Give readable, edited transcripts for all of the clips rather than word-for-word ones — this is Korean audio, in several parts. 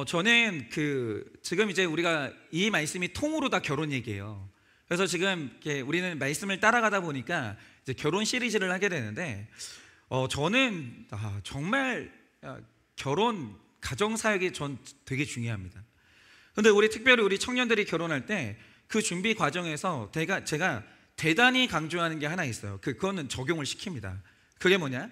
저는 지금 이제 우리가 이 말씀이 통으로 다 결혼 얘기예요. 그래서 지금 이렇게 우리는 말씀을 따라가다 보니까 이제 결혼 시리즈를 하게 되는데, 저는 정말 결혼 가정 사역이 전 되게 중요합니다. 근데 특별히 우리 청년들이 결혼할 때 그 준비 과정에서 제가 대단히 강조하는 게 하나 있어요. 그거는 적용을 시킵니다. 그게 뭐냐?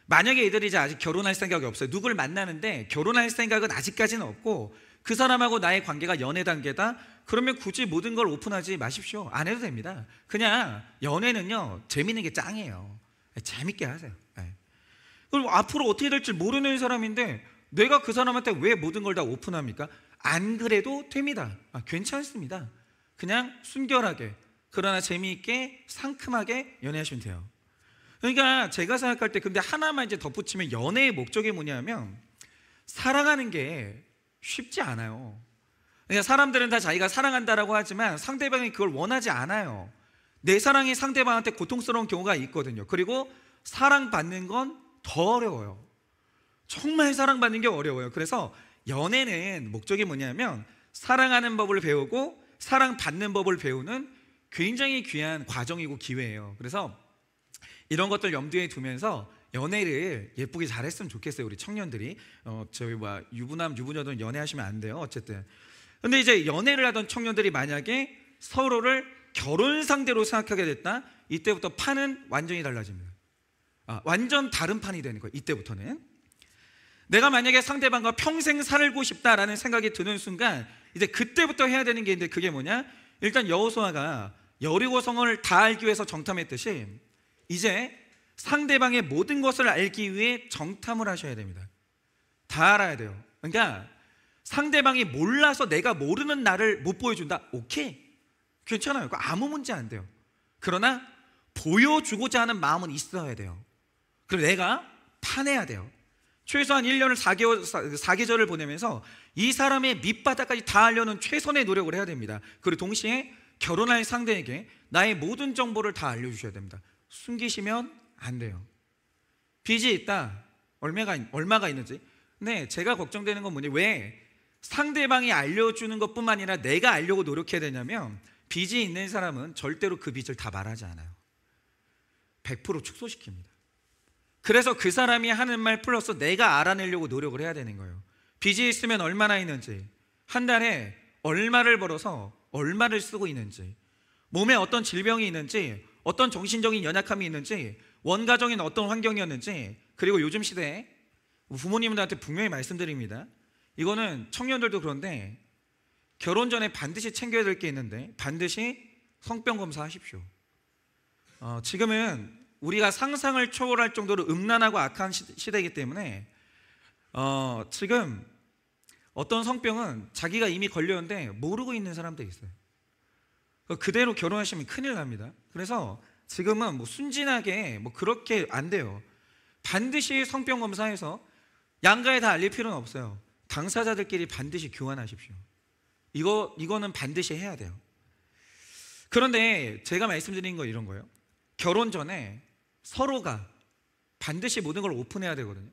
만약에 이들이 이제 아직 결혼할 생각이 없어요. 누굴 만나는데 결혼할 생각은 아직까지는 없고 그 사람하고 나의 관계가 연애 단계다? 그러면 굳이 모든 걸 오픈하지 마십시오. 안 해도 됩니다. 그냥 연애는요, 재밌는 게 짱이에요. 재밌게 하세요. 그리고 앞으로 어떻게 될지 모르는 사람인데 내가 그 사람한테 왜 모든 걸 다 오픈합니까? 안 그래도 됩니다. 괜찮습니다. 그냥 순결하게, 그러나 재미있게 상큼하게 연애하시면 돼요. 그러니까 제가 생각할 때 근데 하나만 이제 덧붙이면, 연애의 목적이 뭐냐면 사랑하는 게 쉽지 않아요. 그러니까 사람들은 다 자기가 사랑한다라고 하지만 상대방이 그걸 원하지 않아요. 내 사랑이 상대방한테 고통스러운 경우가 있거든요. 그리고 사랑받는 건 더 어려워요. 정말 사랑받는 게 어려워요. 그래서 연애는 목적이 뭐냐면 사랑하는 법을 배우고 사랑받는 법을 배우는 굉장히 귀한 과정이고 기회예요. 그래서 이런 것들 염두에 두면서 연애를 예쁘게 잘했으면 좋겠어요. 우리 청년들이 유부남 유부녀들은 연애하시면 안 돼요. 어쨌든 근데 이제 연애를 하던 청년들이 만약에 서로를 결혼 상대로 생각하게 됐다, 이때부터 판은 완전히 달라집니다. 완전 다른 판이 되는 거예요. 이때부터는 내가 만약에 상대방과 평생 살고 싶다라는 생각이 드는 순간, 이제 그때부터 해야 되는 게 있는데, 그게 뭐냐? 일단 여호수아가 여리고 성을 다 알기 위해서 정탐했듯이 이제 상대방의 모든 것을 알기 위해 정탐을 하셔야 됩니다. 다 알아야 돼요. 그러니까 상대방이 몰라서 내가 모르는 나를 못 보여준다? 오케이, 괜찮아요. 그거 아무 문제 안 돼요. 그러나 보여주고자 하는 마음은 있어야 돼요. 그리고 내가 파내야 돼요. 최소한 1년을 4계절을 보내면서 이 사람의 밑바닥까지 다 알려는 최선의 노력을 해야 됩니다. 그리고 동시에 결혼할 상대에게 나의 모든 정보를 다 알려주셔야 됩니다. 숨기시면 안 돼요. 빚이 있다, 얼마가 있는지. 근데 제가 걱정되는 건 뭐냐, 왜 상대방이 알려주는 것뿐만 아니라 내가 알려고 노력해야 되냐면, 빚이 있는 사람은 절대로 그 빚을 다 말하지 않아요. 100% 축소시킵니다. 그래서 그 사람이 하는 말 플러스 내가 알아내려고 노력을 해야 되는 거예요. 빚이 있으면 얼마나 있는지, 한 달에 얼마를 벌어서 얼마를 쓰고 있는지, 몸에 어떤 질병이 있는지, 어떤 정신적인 연약함이 있는지, 원가정인 어떤 환경이었는지. 그리고 요즘 시대에 부모님들한테 분명히 말씀드립니다. 이거는 청년들도 그런데 결혼 전에 반드시 챙겨야 될 게 있는데, 반드시 성병 검사하십시오. 지금은 우리가 상상을 초월할 정도로 음란하고 악한 시대이기 때문에 지금 어떤 성병은 자기가 이미 걸렸는데 모르고 있는 사람도 있어요. 그대로 결혼하시면 큰일 납니다. 그래서 지금은 순진하게 그렇게 안 돼요. 반드시 성병 검사해서 양가에 다 알릴 필요는 없어요. 당사자들끼리 반드시 교환하십시오. 이거는 반드시 해야 돼요. 그런데 제가 말씀드린 건 이런 거예요. 결혼 전에 서로가 반드시 모든 걸 오픈해야 되거든요.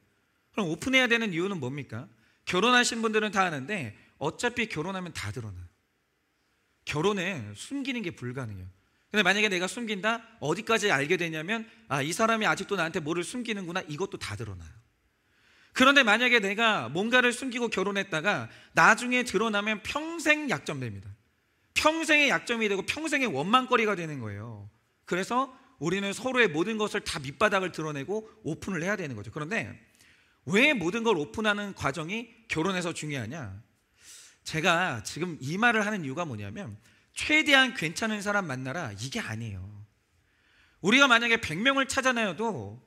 그럼 오픈해야 되는 이유는 뭡니까? 결혼하신 분들은 다 아는데 어차피 결혼하면 다 드러나요. 결혼은 숨기는 게 불가능해요. 근데 만약에 내가 숨긴다? 어디까지 알게 되냐면, 이 사람이 아직도 나한테 뭐를 숨기는구나, 이것도 다 드러나요. 그런데 만약에 내가 뭔가를 숨기고 결혼했다가 나중에 드러나면 평생 약점됩니다. 평생의 약점이 되고 평생의 원망거리가 되는 거예요. 그래서 우리는 서로의 모든 것을 다 밑바닥을 드러내고 오픈을 해야 되는 거죠. 그런데 왜 모든 걸 오픈하는 과정이 결혼에서 중요하냐? 제가 지금 이 말을 하는 이유가 뭐냐면, 최대한 괜찮은 사람 만나라, 이게 아니에요. 우리가 만약에 100명을 찾아내어도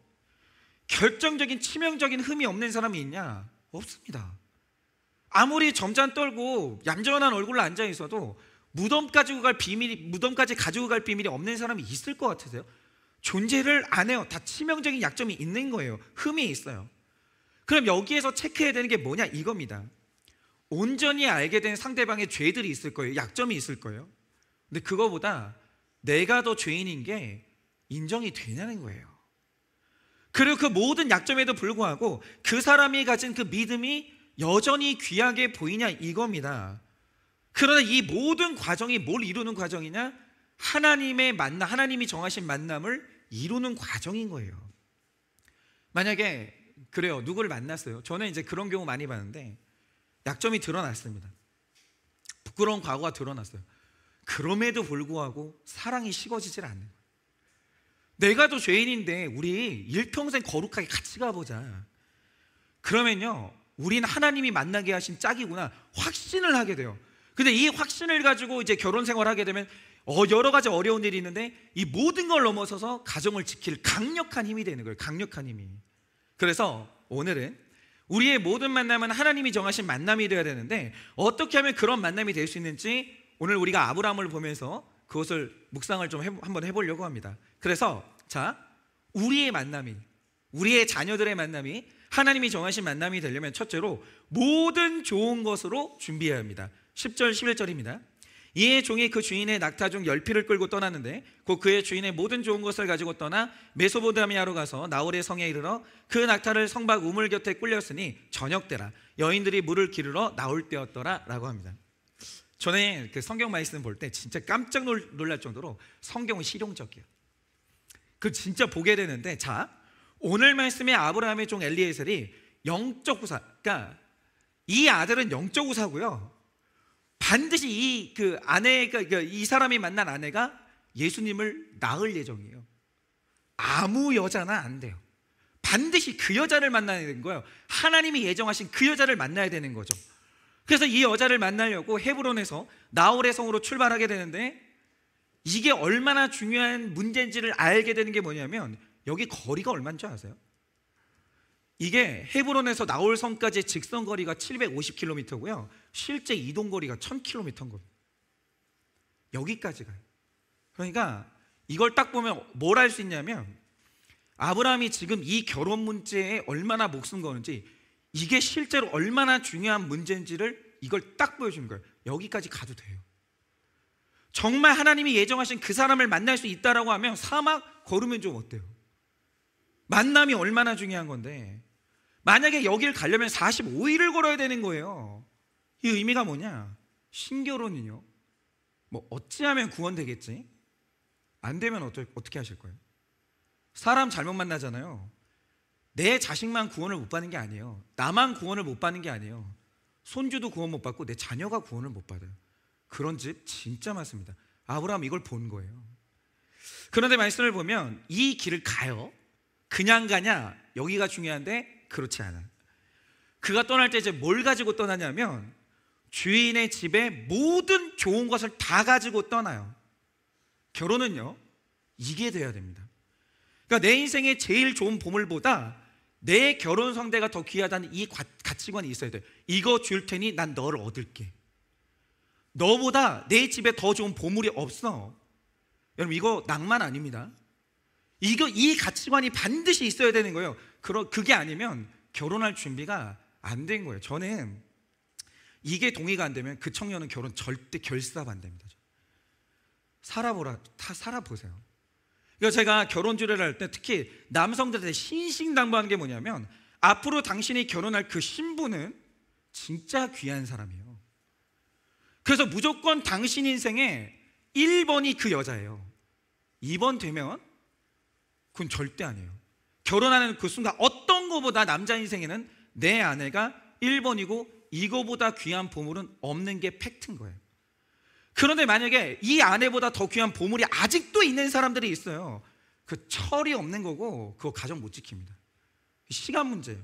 결정적인 치명적인 흠이 없는 사람이 있냐? 없습니다. 아무리 점잖 떨고 얌전한 얼굴로 앉아 있어도 무덤까지 가지고 갈 비밀이 없는 사람이 있을 것 같으세요? 존재를 안 해요. 다 치명적인 약점이 있는 거예요. 흠이 있어요. 그럼 여기에서 체크해야 되는 게 뭐냐, 이겁니다. 온전히 알게 된 상대방의 죄들이 있을 거예요. 약점이 있을 거예요. 근데 그거보다 내가 더 죄인인 게 인정이 되냐는 거예요. 그리고 그 모든 약점에도 불구하고 그 사람이 가진 그 믿음이 여전히 귀하게 보이냐 이겁니다. 그러나 이 모든 과정이 뭘 이루는 과정이냐? 하나님이 정하신 만남을 이루는 과정인 거예요. 만약에 그래요, 누구를 만났어요. 저는 이제 그런 경우 많이 봤는데 약점이 드러났습니다. 부끄러운 과거가 드러났어요. 그럼에도 불구하고 사랑이 식어지질 않는 거예요. 내가 더 죄인인데 우리 일평생 거룩하게 같이 가보자. 그러면요, 우린 하나님이 만나게 하신 짝이구나 확신을 하게 돼요. 근데 이 확신을 가지고 이제 결혼 생활하게 되면 여러 가지 어려운 일이 있는데 이 모든 걸 넘어서서 가정을 지킬 강력한 힘이 되는 거예요. 강력한 힘이. 그래서 오늘은 우리의 모든 만남은 하나님이 정하신 만남이 되어야 되는데 어떻게 하면 그런 만남이 될 수 있는지 오늘 우리가 아브라함을 보면서 그것을 묵상을 좀 한번 해보려고 합니다. 그래서 자, 우리의 만남이, 우리의 자녀들의 만남이 하나님이 정하신 만남이 되려면 첫째로 모든 좋은 것으로 준비해야 합니다. 10절 11절입니다. 이에 종이 그 주인의 낙타 중 10匹을 끌고 떠났는데 곧 그의 주인의 모든 좋은 것을 가지고 떠나 메소포타미아로 가서 나홀의 성에 이르러 그 낙타를 성박 우물 곁에 꿀렸으니 저녁 때라 여인들이 물을 기르러 나올 때였더라 라고 합니다. 저는 그 성경 말씀 볼 때 진짜 깜짝 놀랄 정도로 성경은 실용적이에요. 그 진짜 보게 되는데, 자, 오늘 말씀에 아브라함의 종 엘리에셀이 영적 후사, 그러니까 이 아들은 영적 후사고요, 반드시 이 아내가, 이 사람이 만난 아내가 예수님을 낳을 예정이에요. 아무 여자나 안 돼요. 반드시 그 여자를 만나야 되는 거예요. 하나님이 예정하신 그 여자를 만나야 되는 거죠. 그래서 이 여자를 만나려고 헤브론에서 나홀의 성으로 출발하게 되는데, 이게 얼마나 중요한 문제인지를 알게 되는 게 뭐냐면 여기 거리가 얼마인 줄 아세요? 이게 헤브론에서 나홀 성까지의 직선 거리가 750km고요 실제 이동 거리가 1000km인 겁니다. 여기까지 가요. 그러니까 이걸 딱 보면 뭘 알 수 있냐면 아브라함이 지금 이 결혼 문제에 얼마나 목숨 거는지, 이게 실제로 얼마나 중요한 문제인지를 이걸 딱 보여주는 거예요. 여기까지 가도 돼요. 정말 하나님이 예정하신 그 사람을 만날 수 있다라고 하면 사막 걸으면 좀 어때요? 만남이 얼마나 중요한 건데, 만약에 여기를 가려면 45일을 걸어야 되는 거예요. 이 의미가 뭐냐? 신결혼은요, 뭐 어찌하면 구원되겠지? 안 되면 어떻게 하실 거예요? 사람 잘못 만나잖아요. 내 자식만 구원을 못 받는 게 아니에요. 나만 구원을 못 받는 게 아니에요. 손주도 구원 못 받고 내 자녀가 구원을 못 받아요. 그런 집 진짜 많습니다. 아브라함 이걸 본 거예요. 그런데 말씀을 보면 이 길을 가요. 그냥 가냐? 여기가 중요한데 그렇지 않아요. 그가 떠날 때 이제 뭘 가지고 떠나냐면 주인의 집에 모든 좋은 것을 다 가지고 떠나요. 결혼은요, 이게 돼야 됩니다. 그러니까 내 인생의 제일 좋은 보물보다 내 결혼 상대가 더 귀하다는 이 가치관이 있어야 돼요. 이거 줄 테니 난 너를 얻을게. 너보다 내 집에 더 좋은 보물이 없어. 여러분, 이거 낭만 아닙니다. 이 가치관이 반드시 있어야 되는 거예요. 그게 아니면 결혼할 준비가 안 된 거예요. 저는 이게 동의가 안 되면 그 청년은 결혼 절대 결사가 안 됩니다. 살아보세요. 그러니까 제가 결혼 주례를 할 때 특히 남성들한테 신신당부하는 게 뭐냐면 앞으로 당신이 결혼할 그 신부는 진짜 귀한 사람이에요. 그래서 무조건 당신 인생에 1번이 그 여자예요. 2번 되면 그건 절대 아니에요. 결혼하는 그 순간 어떤 거보다 남자 인생에는 내 아내가 1번이고 이거보다 귀한 보물은 없는 게 팩트인 거예요. 그런데 만약에 이 아내보다 더 귀한 보물이 아직도 있는 사람들이 있어요. 그 철이 없는 거고 그거 가정 못 지킵니다. 시간 문제예요.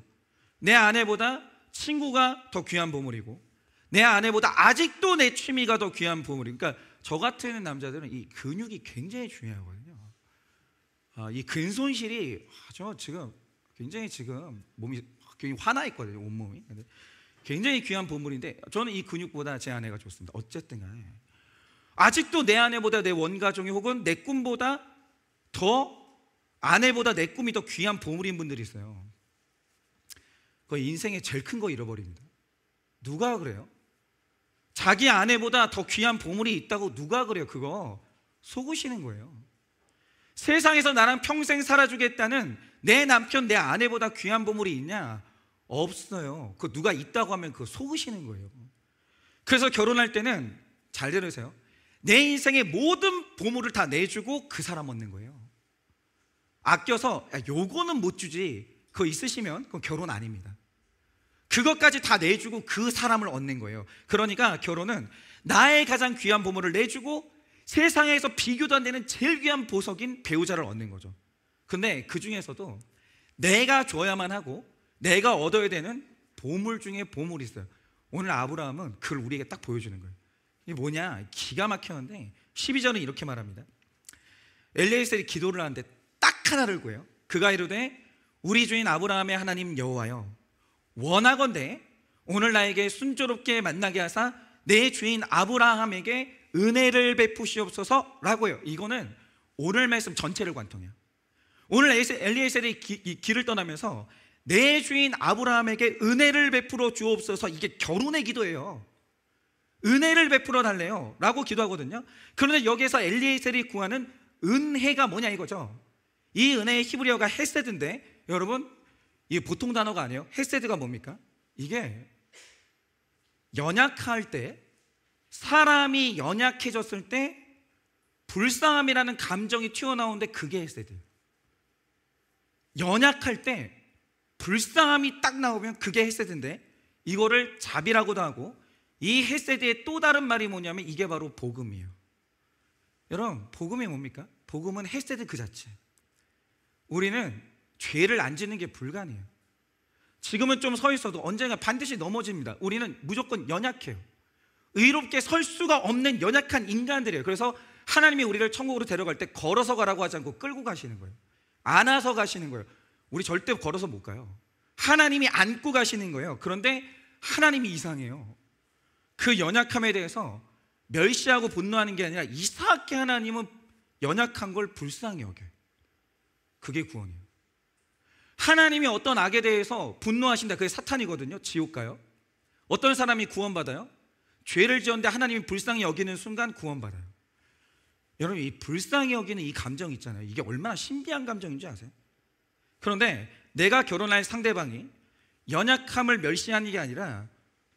내 아내보다 친구가 더 귀한 보물이고 내 아내보다 아직도 내 취미가 더 귀한 보물이고, 그러니까 저 같은 남자들은 이 근육이 굉장히 중요하거든요. 이 근손실이 저 지금 굉장히 지금 몸이 굉장히 화나 있거든요. 온몸이. 굉장히 귀한 보물인데 저는 이 근육보다 제 아내가 좋습니다. 어쨌든 간에 아직도 내 아내보다 내 원가족이 혹은 내 꿈보다 더 아내보다 내 꿈이 더 귀한 보물인 분들이 있어요. 그 인생에 제일 큰 거 잃어버립니다. 누가 그래요? 자기 아내보다 더 귀한 보물이 있다고 누가 그래요? 그거 속으시는 거예요. 세상에서 나랑 평생 살아주겠다는 내 남편, 내 아내보다 귀한 보물이 있냐? 없어요. 그 누가 있다고 하면 그거 속으시는 거예요. 그래서 결혼할 때는 잘 들으세요. 내 인생의 모든 보물을 다 내주고 그 사람 얻는 거예요. 아껴서 요거는 못 주지, 그거 있으시면 그건 결혼 아닙니다. 그것까지 다 내주고 그 사람을 얻는 거예요. 그러니까 결혼은 나의 가장 귀한 보물을 내주고 세상에서 비교도 안 되는 제일 귀한 보석인 배우자를 얻는 거죠. 근데 그 중에서도 내가 줘야만 하고 내가 얻어야 되는 보물 중에 보물이 있어요. 오늘 아브라함은 그걸 우리에게 딱 보여주는 거예요. 이게 뭐냐, 기가 막혔는데 12절은 이렇게 말합니다. 엘리에셀이 기도를 하는데 딱 하나를 구해요. 그가 이르되 우리 주인 아브라함의 하나님 여호와여, 원하건대 오늘 나에게 순조롭게 만나게 하사 내 주인 아브라함에게 은혜를 베푸시옵소서 라고요. 이거는 오늘 말씀 전체를 관통해요. 오늘 엘리에셀이 길을 떠나면서 내 주인 아브라함에게 은혜를 베풀어 주옵소서, 이게 결혼의 기도예요. 은혜를 베풀어 달래요 라고 기도하거든요. 그런데 여기에서 엘리에셀이 구하는 은혜가 뭐냐 이거죠. 이 은혜의 히브리어가 헤세드인데, 여러분 이게 보통 단어가 아니에요. 헤세드가 뭡니까? 이게 연약할 때, 사람이 연약해졌을 때 불쌍함이라는 감정이 튀어나오는데 그게 헤세드. 연약할 때 불쌍함이 딱 나오면 그게 헤세드인데, 이거를 자비라고도 하고, 이 헤세드의 또 다른 말이 뭐냐면 이게 바로 복음이에요. 여러분, 복음이 뭡니까? 복음은 헤세드 그 자체. 우리는 죄를 안 짓는 게 불가능해요. 지금은 좀 서 있어도 언젠가 반드시 넘어집니다. 우리는 무조건 연약해요. 의롭게 설 수가 없는 연약한 인간들이에요. 그래서 하나님이 우리를 천국으로 데려갈 때 걸어서 가라고 하지 않고 끌고 가시는 거예요. 안아서 가시는 거예요. 우리 절대 걸어서 못 가요. 하나님이 안고 가시는 거예요. 그런데 하나님이 이상해요. 그 연약함에 대해서 멸시하고 분노하는 게 아니라 이상하게 하나님은 연약한 걸 불쌍히 여겨요. 그게 구원이에요. 하나님이 어떤 악에 대해서 분노하신다, 그게 사탄이거든요. 지옥 가요. 어떤 사람이 구원받아요? 죄를 지었는데 하나님이 불쌍히 여기는 순간 구원받아요. 여러분, 이 불쌍히 여기는 이 감정 있잖아요. 이게 얼마나 신비한 감정인지 아세요? 그런데 내가 결혼할 상대방이 연약함을 멸시하는 게 아니라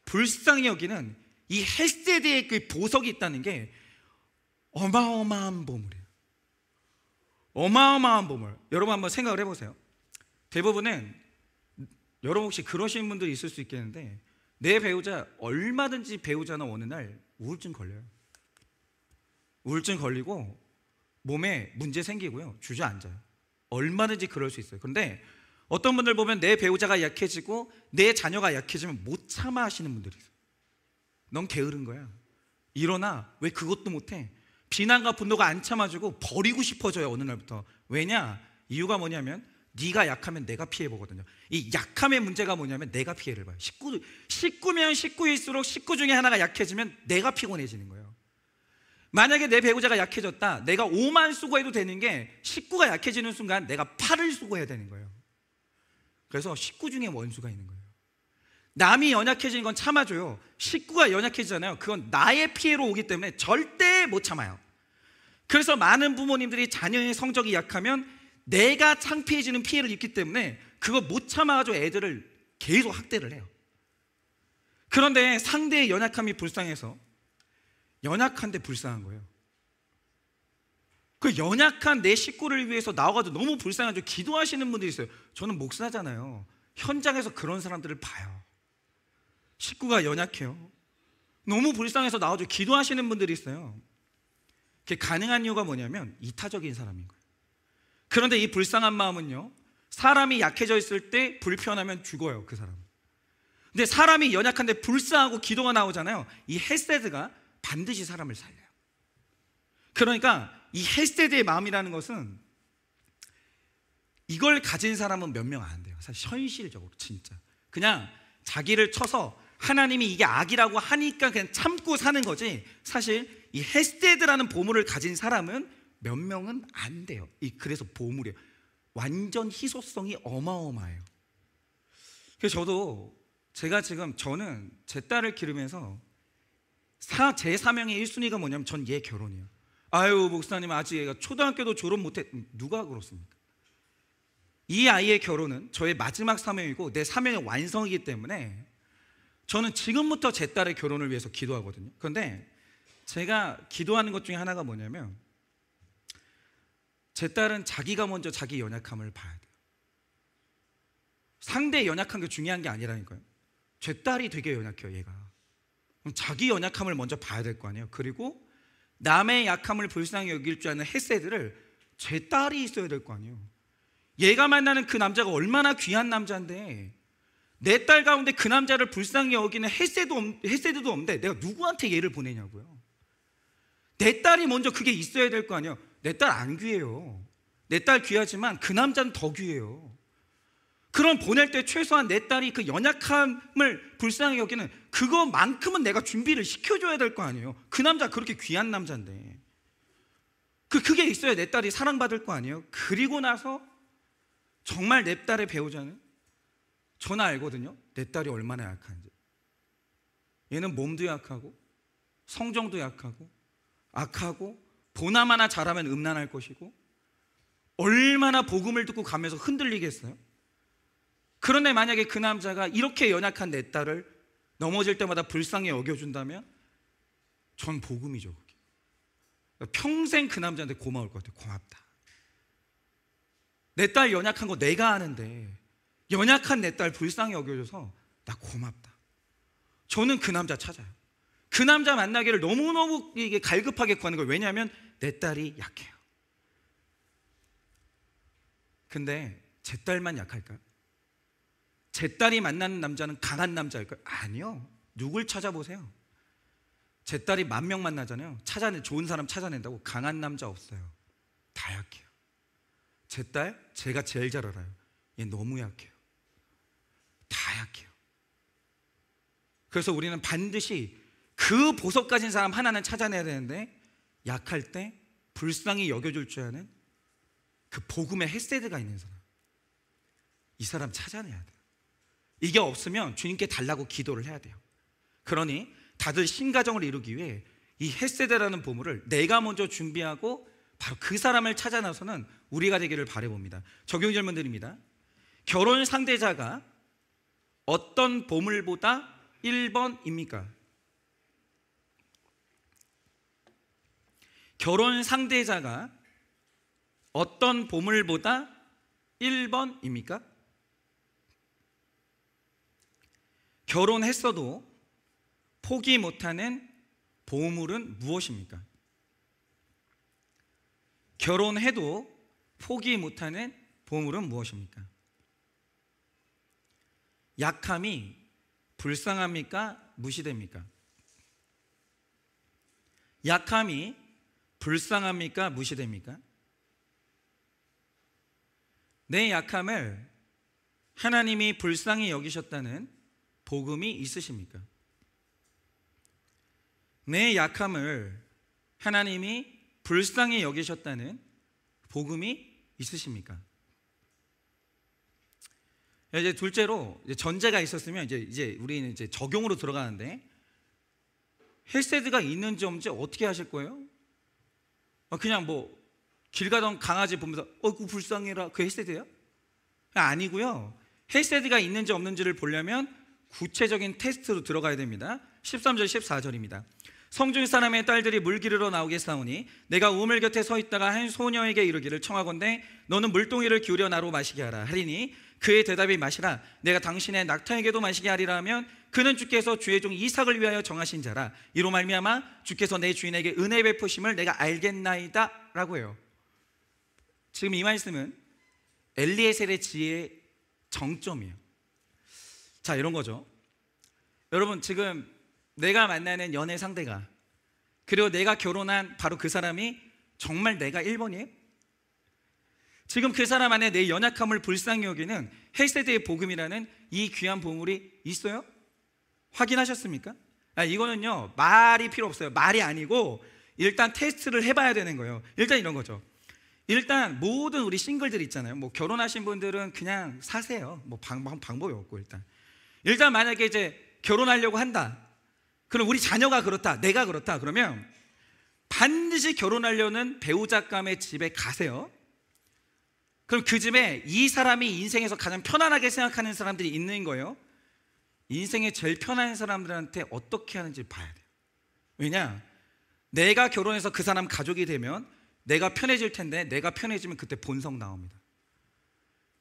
불쌍히 여기는 이 헬세드의 그 보석이 있다는 게 어마어마한 보물이에요. 어마어마한 보물. 여러분 한번 생각을 해보세요. 대부분은, 여러분 혹시 그러신 분들이 있을 수 있겠는데, 내 배우자, 얼마든지 배우자는 어느 날 우울증 걸려요. 우울증 걸리고 몸에 문제 생기고요, 주저앉아요. 얼마든지 그럴 수 있어요. 그런데 어떤 분들 보면 내 배우자가 약해지고 내 자녀가 약해지면 못 참아 하시는 분들이 있어요. 넌 게으른 거야. 일어나. 왜 그것도 못해? 비난과 분노가 안 참아지고 버리고 싶어져요, 어느 날부터. 왜냐? 이유가 뭐냐면 네가 약하면 내가 피해보거든요. 이 약함의 문제가 뭐냐면 내가 피해를 봐요. 식구면 식구일수록 식구 중에 하나가 약해지면 내가 피곤해지는 거예요. 만약에 내 배우자가 약해졌다, 내가 5만 수고해도 되는 게 식구가 약해지는 순간 내가 8을 수고해야 되는 거예요. 그래서 식구 중에 원수가 있는 거예요. 남이 연약해지는 건 참아줘요. 식구가 연약해지잖아요. 그건 나의 피해로 오기 때문에 절대 못 참아요. 그래서 많은 부모님들이 자녀의 성적이 약하면 내가 창피해지는 피해를 입기 때문에 그거 못 참아가지고 애들을 계속 학대를 해요. 그런데 상대의 연약함이 불쌍해서, 연약한데 불쌍한 거예요. 그 연약한 내 식구를 위해서 나와가지고 너무 불쌍하죠. 기도하시는 분들이 있어요. 저는 목사잖아요. 현장에서 그런 사람들을 봐요. 식구가 연약해요. 너무 불쌍해서 나와가지고 기도하시는 분들이 있어요. 그게 가능한 이유가 뭐냐면 이타적인 사람인 거예요. 그런데 이 불쌍한 마음은요, 사람이 약해져 있을 때 불편하면 죽어요, 그 사람은. 근데 사람이 연약한데 불쌍하고 기도가 나오잖아요. 이 헤세드가 반드시 사람을 살려요. 그러니까 이 헤세드의 마음이라는 것은, 이걸 가진 사람은 몇 명 안 돼요. 사실 현실적으로 진짜 그냥 자기를 쳐서 하나님이 이게 악이라고 하니까 그냥 참고 사는 거지, 사실 이 헤세드라는 보물을 가진 사람은 몇 명은 안 돼요. 그래서 보물이에요. 완전 희소성이 어마어마해요. 그래서 저는 제 딸을 기르면서 제 사명의 1순위가 뭐냐면 전 얘 결혼이에요. 아유 목사님, 아직 얘가 초등학교도 졸업 못해. 누가 그렇습니까? 이 아이의 결혼은 저의 마지막 사명이고 내 사명의 완성이기 때문에 저는 지금부터 제 딸의 결혼을 위해서 기도하거든요. 그런데 제가 기도하는 것 중에 하나가 뭐냐면, 제 딸은 자기가 먼저 자기 연약함을 봐야 돼요. 상대의 연약한 게 중요한 게 아니라니까요. 제 딸이 되게 연약해요, 얘가. 그럼 자기 연약함을 먼저 봐야 될 거 아니에요. 그리고 남의 약함을 불쌍히 여길 줄 아는 헤세드를 제 딸이 있어야 될 거 아니에요. 얘가 만나는 그 남자가 얼마나 귀한 남자인데 내 딸 가운데 그 남자를 불쌍히 여기는 헤세드도 없는데 내가 누구한테 얘를 보내냐고요. 내 딸이 먼저 그게 있어야 될 거 아니에요. 내 딸 안 귀해요. 내 딸 귀하지만 그 남자는 더 귀해요. 그럼 보낼 때 최소한 내 딸이 그 연약함을 불쌍히 여기는 그거만큼은 내가 준비를 시켜줘야 될 거 아니에요. 그 남자 그렇게 귀한 남자인데 그게 있어야 내 딸이 사랑받을 거 아니에요. 그리고 나서 정말 내 딸의 배우자는, 저는 알거든요, 내 딸이 얼마나 약한지. 얘는 몸도 약하고 성정도 약하고 악하고 보나마나 잘하면 음란할 것이고 얼마나 복음을 듣고 가면서 흔들리겠어요. 그런데 만약에 그 남자가 이렇게 연약한 내 딸을 넘어질 때마다 불쌍히 여겨준다면 전 복음이죠. 그게 평생 그 남자한테 고마울 것 같아요. 고맙다. 내 딸 연약한 거 내가 아는데 연약한 내 딸 불쌍히 여겨줘서 나 고맙다. 저는 그 남자 찾아요. 그 남자 만나기를 너무너무 이게 갈급하게 구하는 거예요. 왜냐하면 내 딸이 약해요. 근데 제 딸만 약할까요? 제 딸이 만나는 남자는 강한 남자일까요? 아니요. 누굴 찾아보세요. 제 딸이 10,000명 만나잖아요. 좋은 사람 찾아낸다고 강한 남자 없어요. 다 약해요. 제 딸 제가 제일 잘 알아요. 얘 너무 약해요. 다 약해요. 그래서 우리는 반드시 그 보석 가진 사람 하나는 찾아내야 되는데, 약할 때 불쌍히 여겨줄 줄 아는 그 복음의 헤세드가 있는 사람, 이 사람 찾아내야 돼요. 이게 없으면 주님께 달라고 기도를 해야 돼요. 그러니 다들 신가정을 이루기 위해 이 헤세드라는 보물을 내가 먼저 준비하고 바로 그 사람을 찾아 나서는 우리가 되기를 바라봅니다. 적용 질문 드립니다. 결혼 상대자가 어떤 보물보다 1번입니까? 결혼 상대자가 어떤 보물보다 1번입니까? 결혼했어도 포기 못하는 보물은 무엇입니까? 결혼해도 포기 못하는 보물은 무엇입니까? 약함이 불쌍합니까? 무시됩니까? 약함이 불쌍합니까? 무시됩니까? 내 약함을 하나님이 불쌍히 여기셨다는 복음이 있으십니까? 내 약함을 하나님이 불쌍히 여기셨다는 복음이 있으십니까? 이제 둘째로, 이제 전제가 있었으면 이제 우리는 이제 적용으로 들어가는데, 헬세드가 있는지 없는지 어떻게 하실 거예요? 그냥 뭐 길 가던 강아지 보면서 그 불쌍해라, 그 헬세드예요? 아니고요. 헬세드가 있는지 없는지를 보려면 구체적인 테스트로 들어가야 됩니다. 13절 14절입니다. 성중 사람의 딸들이 물 기르러 나오겠사오니 내가 우물 곁에 서 있다가 한 소녀에게 이르기를 청하건대 너는 물동이를 기울여 나로 마시게 하라 하리니 그의 대답이 마시라 내가 당신의 낙타에게도 마시게 하리라 하면 그는 주께서 주의 종 이삭을 위하여 정하신 자라 이로 말미암아 주께서 내 주인에게 은혜 베푸심을 내가 알겠나이다 라고 해요. 지금 이 말씀은 엘리에셀의 지혜의 정점이에요. 자, 이런 거죠. 여러분, 지금 내가 만나는 연애 상대가, 그리고 내가 결혼한 바로 그 사람이 정말 내가 1번이에요? 지금 그 사람 안에 내 연약함을 불쌍히 여기는 헬세드의 복음이라는 이 귀한 보물이 있어요? 확인하셨습니까? 이거는요 말이 필요 없어요. 말이 아니고 일단 테스트를 해봐야 되는 거예요. 일단 이런 거죠. 일단 모든 우리 싱글들 있잖아요. 뭐 결혼하신 분들은 그냥 사세요. 뭐 방법이 없고 일단 만약에 이제 결혼하려고 한다. 그럼 우리 자녀가 그렇다, 내가 그렇다 그러면 반드시 결혼하려는 배우자감의 집에 가세요. 그럼 그 집에 이 사람이 인생에서 가장 편안하게 생각하는 사람들이 있는 거예요. 인생에 제일 편한 사람들한테 어떻게 하는지 봐야 돼요. 왜냐? 내가 결혼해서 그 사람 가족이 되면 내가 편해질 텐데, 내가 편해지면 그때 본성 나옵니다.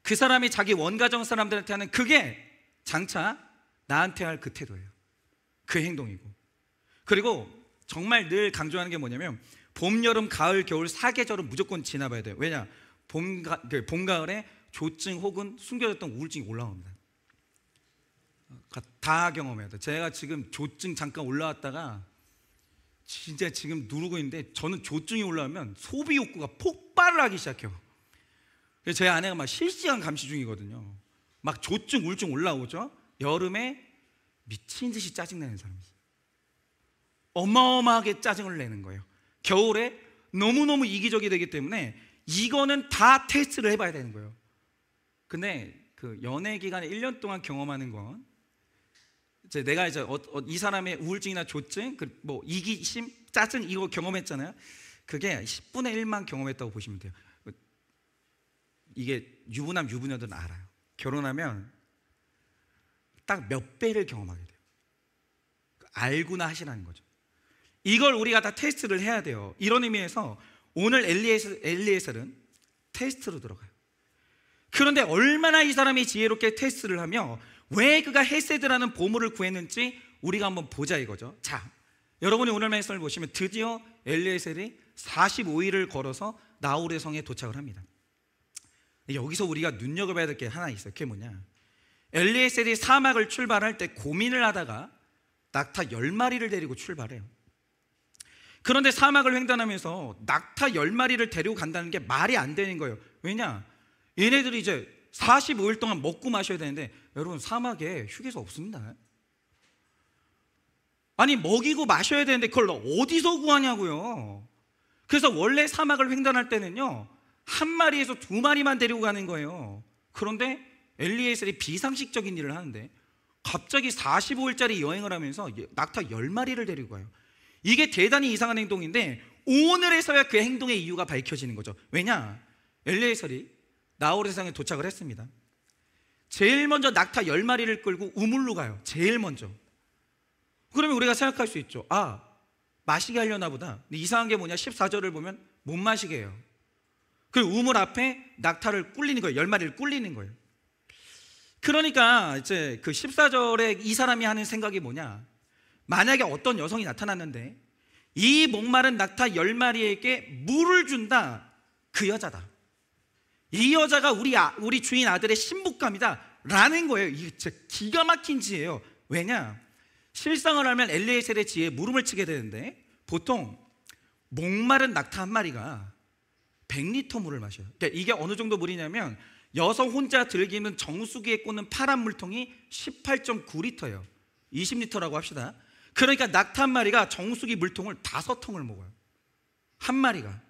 그 사람이 자기 원가정 사람들한테 하는 그게 장차 나한테 할 그 태도예요. 그 행동이고. 그리고 정말 늘 강조하는 게 뭐냐면, 봄, 여름, 가을, 겨울 4계절은 무조건 지나봐야 돼요. 왜냐? 봄, 가을에 조증 혹은 숨겨졌던 우울증이 올라옵니다. 다 경험해야 돼요. 제가 지금 조증 잠깐 올라왔다가 진짜 지금 누르고 있는데, 저는 조증이 올라오면 소비 욕구가 폭발을 하기 시작해요. 그래서 제 아내가 막 실시간 감시 중이거든요. 막 조증, 우울증 올라오죠. 여름에 미친 듯이 짜증내는 사람이 있어요. 어마어마하게 짜증을 내는 거예요. 겨울에 너무너무 이기적이 되기 때문에 이거는 다 테스트를 해봐야 되는 거예요. 근데 그 연애 기간에 1년 동안 경험하는 건, 이제 내가 이제 이 사람의 우울증이나 조증, 뭐 이기심, 짜증 이거 경험했잖아요. 그게 10분의 1만 경험했다고 보시면 돼요. 이게 유부남 유부녀들은 알아요. 결혼하면 딱 몇 배를 경험하게 돼요. 알고나 하시라는 거죠. 이걸 우리가 다 테스트를 해야 돼요. 이런 의미에서 오늘 엘리에셀은 테스트로 들어가요. 그런데 얼마나 이 사람이 지혜롭게 테스트를 하며 왜 그가 헤세드라는 보물을 구했는지 우리가 한번 보자 이거죠. 자, 여러분이 오늘 말씀을 보시면 드디어 엘리에셀이 45일을 걸어서 나홀의 성에 도착을 합니다. 여기서 우리가 눈여겨봐야 될 게 하나 있어요. 그게 뭐냐? 엘리에셀이 사막을 출발할 때 고민을 하다가 낙타 10마리를 데리고 출발해요. 그런데 사막을 횡단하면서 낙타 10마리를 데리고 간다는 게 말이 안 되는 거예요. 왜냐? 얘네들이 이제 45일 동안 먹고 마셔야 되는데, 여러분 사막에 휴게소 없습니다. 아니 먹이고 마셔야 되는데 그걸 어디서 구하냐고요. 그래서 원래 사막을 횡단할 때는요, 한 마리에서 2마리만 데리고 가는 거예요. 그런데 엘리에셀이 비상식적인 일을 하는데 갑자기 45일짜리 여행을 하면서 낙타 10마리를 데리고 가요. 이게 대단히 이상한 행동인데 오늘에서야 그 행동의 이유가 밝혀지는 거죠. 왜냐? 엘리에셀이 나홀의 성에 도착을 했습니다. 제일 먼저 낙타 10마리를 끌고 우물로 가요. 제일 먼저. 그러면 우리가 생각할 수 있죠. 아, 마시게 하려나 보다. 근데 이상한 게 뭐냐? 14절을 보면 못 마시게 해요. 그 우물 앞에 낙타를 꿀리는 거예요. 10마리를 꿀리는 거예요. 그러니까 이제 그 14절에 이 사람이 하는 생각이 뭐냐? 만약에 어떤 여성이 나타났는데 이 목마른 낙타 10마리에게 물을 준다, 그 여자다. 이 여자가 우리 주인 아들의 신부감이다 라는 거예요. 이게 진짜 기가 막힌 지혜예요. 왜냐? 실상을 알면 엘리에셀의 지혜에 물음을 치게 되는데, 보통 목마른 낙타 한 마리가 100리터 물을 마셔요. 그러니까 이게 어느 정도 물이냐면 여성 혼자 들기 힘든 정수기에 꽂는 파란 물통이 18.9리터예요 20리터라고 합시다. 그러니까 낙타 한 마리가 정수기 물통을 5통을 먹어요, 한 마리가.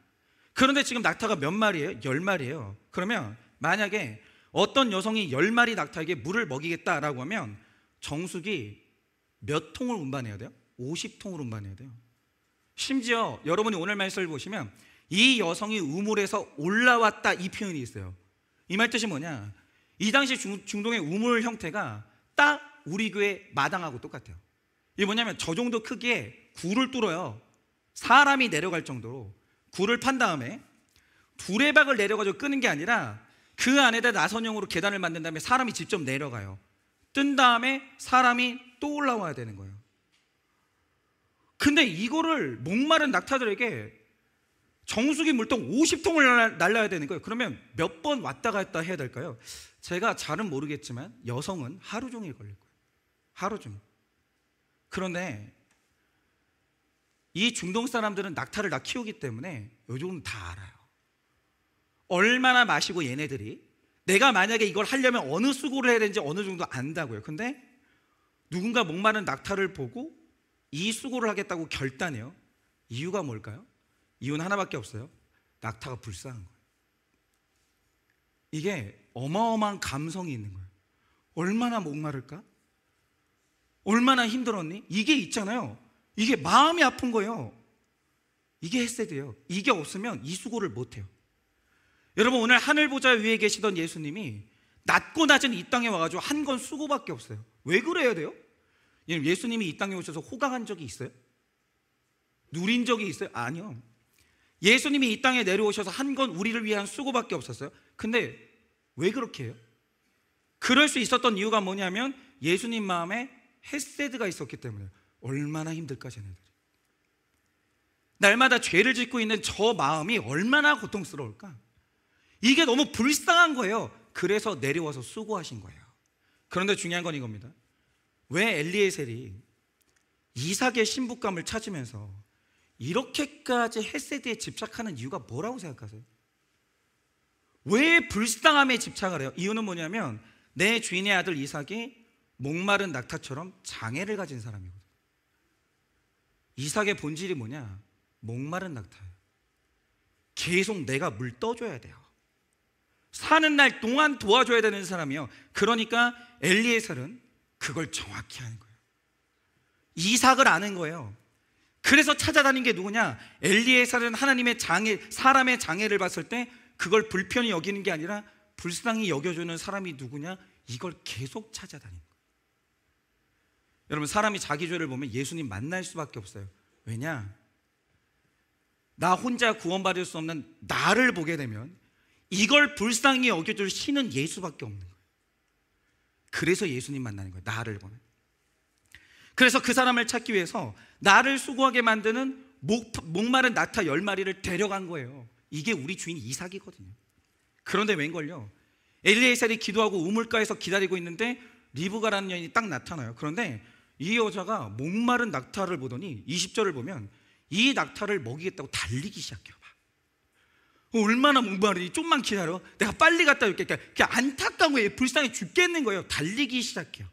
그런데 지금 낙타가 몇 마리예요? 10마리예요 그러면 만약에 어떤 여성이 10마리 낙타에게 물을 먹이겠다라고 하면 정수기 몇 통을 운반해야 돼요? 50통을 운반해야 돼요. 심지어 여러분이 오늘 말씀을 보시면 이 여성이 우물에서 올라왔다, 이 표현이 있어요. 이 말 뜻이 뭐냐? 이 당시 중동의 우물 형태가 딱 우리 교회 마당하고 똑같아요. 이게 뭐냐면 저 정도 크기에 굴을 뚫어요. 사람이 내려갈 정도로 굴을 판 다음에 두레박을 내려가지고 끄는 게 아니라 그 안에다 나선형으로 계단을 만든 다음에 사람이 직접 내려가요. 뜬 다음에 사람이 또 올라와야 되는 거예요. 근데 이거를 목마른 낙타들에게 정수기 물통 50통을 날라야 되는 거예요. 그러면 몇 번 왔다 갔다 해야 될까요? 제가 잘은 모르겠지만 여성은 하루 종일 걸릴 거예요. 하루 종일. 그런데 이 중동 사람들은 낙타를 다 키우기 때문에 요 정도는 다 알아요. 얼마나 마시고 얘네들이 내가 만약에 이걸 하려면 어느 수고를 해야 되는지 어느 정도 안다고요. 근데 누군가 목마른 낙타를 보고 이 수고를 하겠다고 결단해요. 이유가 뭘까요? 이유는 하나밖에 없어요. 낙타가 불쌍한 거예요. 이게 어마어마한 감성이 있는 거예요. 얼마나 목마를까? 얼마나 힘들었니? 이게 있잖아요. 이게 마음이 아픈 거예요. 이게 헤세드예요. 이게 없으면 이 수고를 못해요. 여러분, 오늘 하늘 보좌 위에 계시던 예수님이 낮고 낮은 이 땅에 와가지고 한 건 수고밖에 없어요. 왜 그래야 돼요? 예수님이 이 땅에 오셔서 호강한 적이 있어요? 누린 적이 있어요? 아니요. 예수님이 이 땅에 내려오셔서 한 건 우리를 위한 수고밖에 없었어요. 근데 왜 그렇게 해요? 그럴 수 있었던 이유가 뭐냐면 예수님 마음에 헤세드가 있었기 때문에. 얼마나 힘들까 쟤네들이. 날마다 죄를 짓고 있는 저 마음이 얼마나 고통스러울까. 이게 너무 불쌍한 거예요. 그래서 내려와서 수고하신 거예요. 그런데 중요한 건 이겁니다. 왜 엘리에셀이 이삭의 신부감을 찾으면서 이렇게까지 헤세드에 집착하는 이유가 뭐라고 생각하세요? 왜 불쌍함에 집착을 해요? 이유는 뭐냐면 내 주인의 아들 이삭이 목마른 낙타처럼 장애를 가진 사람이거든요. 이삭의 본질이 뭐냐? 목마른 낙타예요. 계속 내가 물 떠줘야 돼요. 사는 날 동안 도와줘야 되는 사람이에요. 그러니까 엘리에셀은 그걸 정확히 하는 거예요. 이삭을 아는 거예요. 그래서 찾아다닌 게 누구냐? 엘리에셀은 하나님의 장애, 사람의 장애를 봤을 때 그걸 불편히 여기는 게 아니라 불쌍히 여겨주는 사람이 누구냐? 이걸 계속 찾아다닌 거예요. 여러분, 사람이 자기 죄를 보면 예수님 만날 수밖에 없어요. 왜냐? 나 혼자 구원받을 수 없는 나를 보게 되면 이걸 불쌍히 여겨줄 신은 예수밖에 없는 거예요. 그래서 예수님 만나는 거예요. 나를 보는. 그래서 그 사람을 찾기 위해서 나를 수고하게 만드는 목마른 낙타 10마리를 데려간 거예요. 이게 우리 주인 이삭이거든요. 그런데 웬걸요? 엘리에셀이 기도하고 우물가에서 기다리고 있는데 리브가라는 여인이 딱 나타나요. 그런데 이 여자가 목마른 낙타를 보더니 20절을 보면 이 낙타를 먹이겠다고 달리기 시작해요. 얼마나 목마르니, 좀만 기다려, 내가 빨리 갔다 올게. 그냥 안타까운 거예요. 불쌍해 죽겠는 거예요. 달리기 시작해요.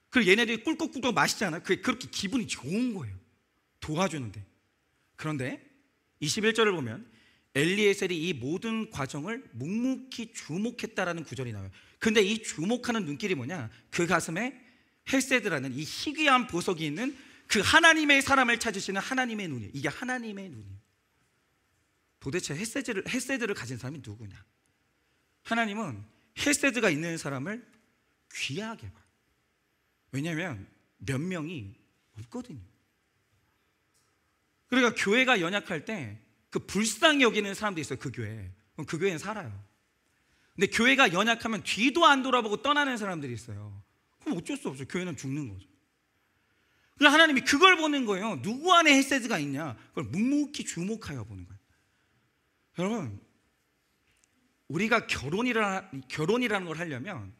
그리고 얘네들이 꿀꺽꿀꺽 마시잖아요. 그게 그렇게 기분이 좋은 거예요. 도와주는데. 그런데 21절을 보면 엘리에셀이 이 모든 과정을 묵묵히 주목했다라는 구절이 나와요. 근데 이 주목하는 눈길이 뭐냐? 그 가슴에 헬세드라는 이 희귀한 보석이 있는 그 하나님의 사람을 찾으시는 하나님의 눈이에요. 이게 하나님의 눈이에요. 도대체 헬세드를 가진 사람이 누구냐? 하나님은 헬세드가 있는 사람을 귀하게 봐요. 왜냐하면 몇 명이 없거든요. 그러니까 교회가 연약할 때 그 불쌍히 여기는 사람도 있어요. 그 교회에. 그럼 그 교회는 살아요. 근데 교회가 연약하면 뒤도 안 돌아보고 떠나는 사람들이 있어요. 그럼 어쩔 수 없죠. 교회는 죽는 거죠. 그래서 하나님이 그걸 보는 거예요. 누구 안에 헬세드가 있냐? 그걸 묵묵히 주목하여 보는 거예요. 여러분, 우리가 결혼이라는 걸 하려면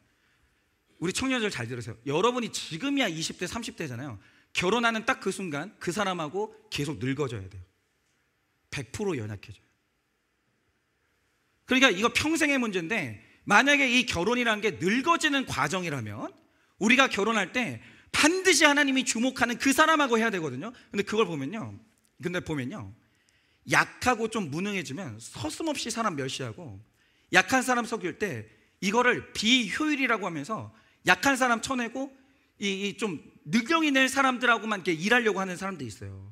우리 청년들 잘 들으세요. 여러분이 지금이야 20대 30대잖아요 결혼하는 딱 그 순간 그 사람하고 계속 늙어져야 돼요. 100% 연약해져요. 그러니까 이거 평생의 문제인데, 만약에 이 결혼이라는 게 늙어지는 과정이라면 우리가 결혼할 때 반드시 하나님이 주목하는 그 사람하고 해야 되거든요. 근데 보면요 약하고 좀 무능해지면 서슴없이 사람 멸시하고, 약한 사람 속일 때 이거를 비효율이라고 하면서 약한 사람 쳐내고 이 좀 능력 있는 사람들하고만 이렇게 일하려고 하는 사람들이 있어요.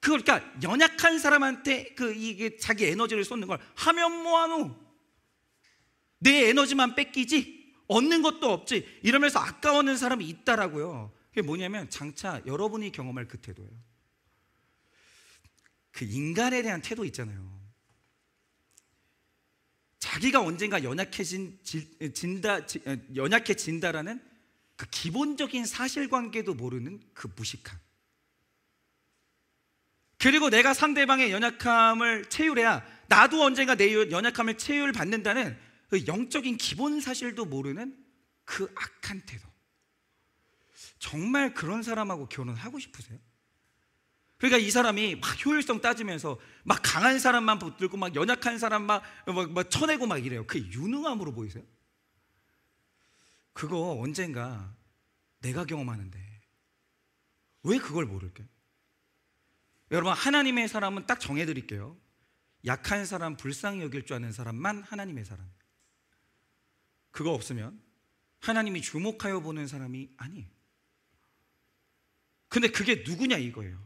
그러니까 연약한 사람한테 이게 자기 에너지를 쏟는 걸 하면 뭐하노? 내 에너지만 뺏기지 얻는 것도 없지 이러면서 아까워하는 사람이 있다라고요. 그게 뭐냐면 장차 여러분이 경험할 그 태도예요. 그 인간에 대한 태도 있잖아요. 자기가 언젠가 연약해진다라는 그 기본적인 사실관계도 모르는 그 무식함. 그리고 내가 상대방의 연약함을 채울해야 나도 언젠가 내 연약함을 채울받는다는 그 영적인 기본 사실도 모르는 그 악한 태도. 정말 그런 사람하고 결혼하고 싶으세요? 그러니까 이 사람이 막 효율성 따지면서 막 강한 사람만 붙들고 막 연약한 사람 막 쳐내고 막 이래요. 그게 유능함으로 보이세요? 그거 언젠가 내가 경험하는데 왜 그걸 모를까요? 여러분, 하나님의 사람은 딱 정해드릴게요. 약한 사람, 불쌍히 여길 줄 아는 사람만 하나님의 사람. 그거 없으면 하나님이 주목하여 보는 사람이 아니에요. 근데 그게 누구냐 이거예요.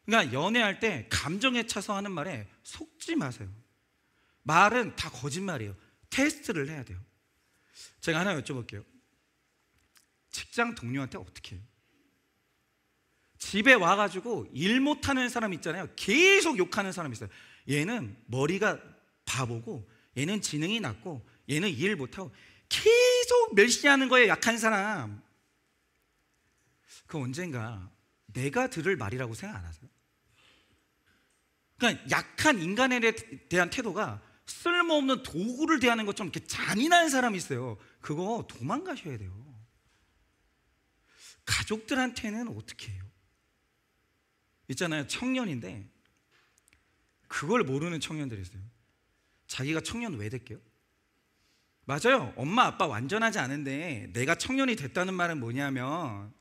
그러니까 연애할 때 감정에 차서 하는 말에 속지 마세요. 말은 다 거짓말이에요. 테스트를 해야 돼요. 제가 하나 여쭤볼게요. 직장 동료한테 어떻게 해요? 집에 와가지고 일 못하는 사람 있잖아요. 계속 욕하는 사람 있어요. 얘는 머리가 바보고, 얘는 지능이 낮고, 얘는 일 못하고, 계속 멸시하는 거에 약한 사람. 그 언젠가 내가 들을 말이라고 생각 안 하세요? 그러니까 약한 인간에 대한 태도가 쓸모없는 도구를 대하는 것처럼 이렇게 잔인한 사람이 있어요. 그거 도망가셔야 돼요. 가족들한테는 어떻게 해요? 있잖아요, 청년인데 그걸 모르는 청년들이 있어요. 자기가 청년 왜 됐게요? 맞아요, 엄마 아빠 완전하지 않은데 내가 청년이 됐다는 말은 뭐냐면,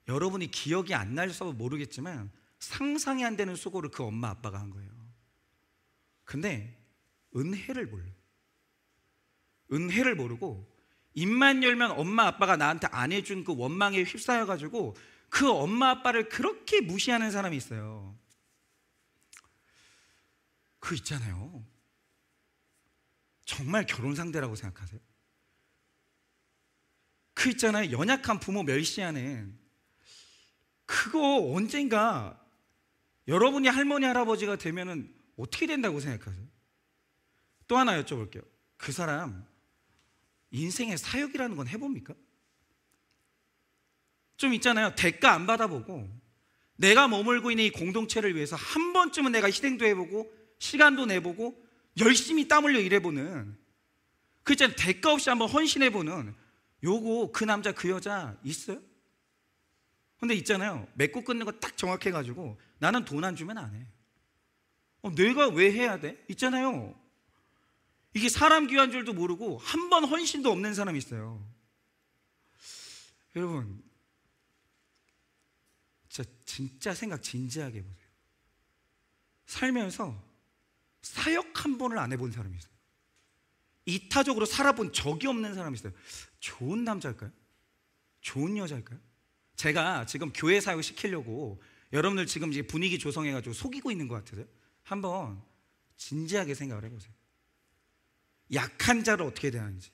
여러분이 기억이 안 날서 모르겠지만 상상이 안 되는 수고를 그 엄마 아빠가 한 거예요. 근데 은혜를 몰라요. 은혜를 모르고 입만 열면 엄마 아빠가 나한테 안 해준 그 원망에 휩싸여가지고 그 엄마 아빠를 그렇게 무시하는 사람이 있어요. 그 있잖아요, 정말 결혼 상대라고 생각하세요? 그 있잖아요, 연약한 부모 멸시하는 그거 언젠가 여러분이 할머니 할아버지가 되면은 어떻게 된다고 생각하세요? 또 하나 여쭤볼게요. 그 사람 인생의 사역이라는 건 해봅니까? 좀 있잖아요, 대가 안 받아보고 내가 머물고 있는 이 공동체를 위해서 한 번쯤은 내가 희생도 해보고 시간도 내보고 열심히 땀 흘려 일해보는, 그 있잖아요, 대가 없이 한번 헌신해보는, 요거 그 남자 그 여자 있어요? 근데 있잖아요, 맺고 끊는 거 딱 정확해가지고 나는 돈 안 주면 안 해. 내가 왜 해야 돼? 있잖아요, 이게 사람 귀한 줄도 모르고 한 번 헌신도 없는 사람이 있어요. 여러분, 진짜 생각 진지하게 해보세요. 살면서 사역 한 번을 안 해본 사람이 있어요. 이타적으로 살아본 적이 없는 사람이 있어요. 좋은 남자일까요? 좋은 여자일까요? 제가 지금 교회 사역 시키려고 여러분들 지금 이제 분위기 조성해가지고 속이고 있는 것 같아요. 한번 진지하게 생각을 해보세요. 약한 자를 어떻게 대하는지,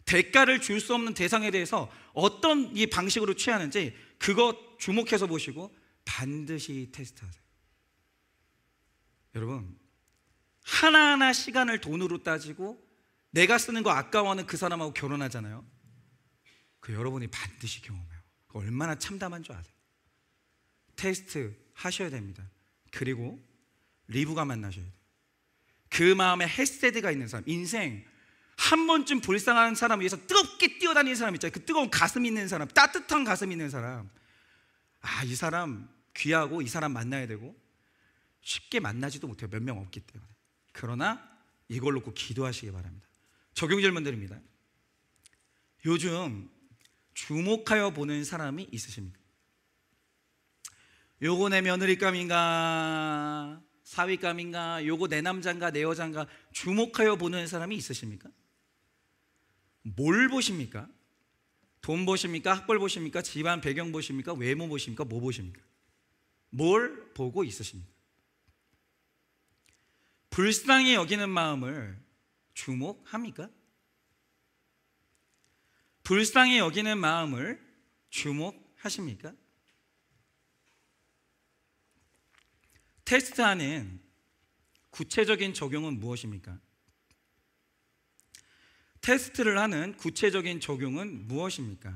대가를 줄 수 없는 대상에 대해서 어떤 이 방식으로 취하는지 그거 주목해서 보시고 반드시 테스트하세요. 여러분, 하나하나 시간을 돈으로 따지고 내가 쓰는 거 아까워하는 그 사람하고 결혼하잖아요. 그 여러분이 반드시 경험해요. 얼마나 참담한 줄 아세요? 테스트 하셔야 됩니다. 그리고 리브가 만나셔야 돼요. 그 마음에 헤세드가 있는 사람, 인생 한 번쯤 불쌍한 사람을 위해서 뜨겁게 뛰어다니는 사람 있잖아요. 그 뜨거운 가슴 있는 사람, 따뜻한 가슴 있는 사람. 이 사람 귀하고 이 사람 만나야 되고, 쉽게 만나지도 못해요. 몇 명 없기 때문에. 그러나 이걸 놓고 기도하시기 바랍니다. 적용 질문 드립니다. 요즘 주목하여 보는 사람이 있으십니까? 요거 내 며느리감인가, 사위감인가, 요거 내 남자인가 내 여자인가 주목하여 보는 사람이 있으십니까? 뭘 보십니까? 돈 보십니까? 학벌 보십니까? 집안 배경 보십니까? 외모 보십니까? 뭐 보십니까? 뭘 보고 있으십니까? 불쌍히 여기는 마음을 주목합니까? 불쌍히 여기는 마음을 주목하십니까? 테스트하는 구체적인 적용은 무엇입니까? 테스트를 하는 구체적인 적용은 무엇입니까?